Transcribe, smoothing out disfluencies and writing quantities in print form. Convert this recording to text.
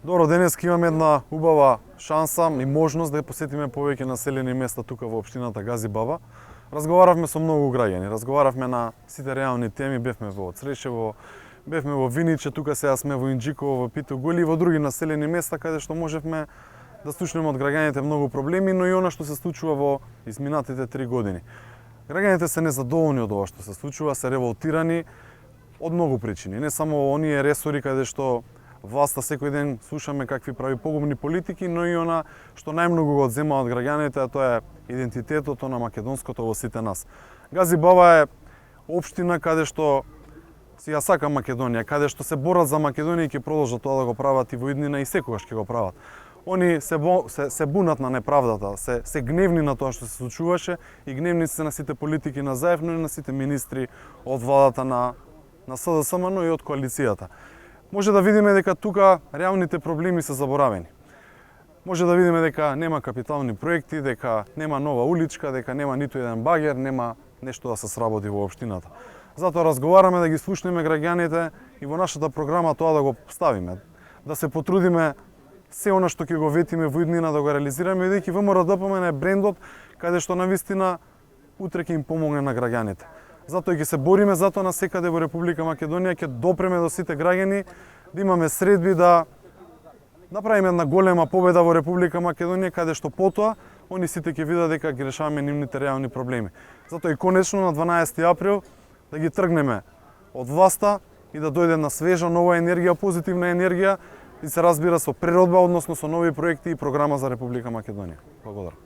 Добро, денес имаме една убава шанса и можност да посетиме повеќе населени места тука во општината Гази Баба. Разговаравме со многу граѓани, разговаравме на сите реални теми, бевме во Црешево, бевме во Виниче, тука сега сме во Инџиково, во Питоголи и во други населени места каде што можевме да слушнеме од граѓаните многу проблеми, но и она што се случува во изминатите 3 години. Граѓаните се незадоволни од ова што се случува, се револтирани од многу причини, не само оние ресори каде што власта секој ден слушаме какви прави погубни политики, но и она што најмногу го одзема од граѓаните, а тоа е идентитетот на македонското во сите нас. Гази Баба е општина каде што си ја сака Македонија, каде што се борат за Македонија и ќе продолжат тоа да го прават и во иднина и секогаш ќе го прават. Они се бунат на неправдата, се гневни на тоа што се случуваше и гневни се на сите политики на заедно и на сите министри од владата на СДСМ, но и од коалицијата. Може да видиме дека тука реалните проблеми се заборавени. Може да видиме дека нема капитални проекти, дека нема нова уличка, дека нема ниту еден багер, нема нешто да се сработи во општината. Затоа разговараме да ги слушнеме граѓаните и во нашата програма тоа да го ставиме. Да се потрудиме се она што ќе го ветиме во иднина да го реализираме, бидејќи ВМРО-ДПМН е брендот каде што навистина утре ќе им помогне на граѓаните. Затоа ќе се бориме затоа на секаде во Република Македонија, ќе допреме до сите граѓани, да имаме средби да направиме една голема победа во Република Македонија, каде што потоа они сите ќе видат дека ги решаваме нивните реални проблеми. Затоа и конечно на 12 април да ги тргнеме од власта и да дојде на свежа нова енергија, позитивна енергија и се разбира со преродба, односно со нови проекти и програма за Република Македонија. Благодарам.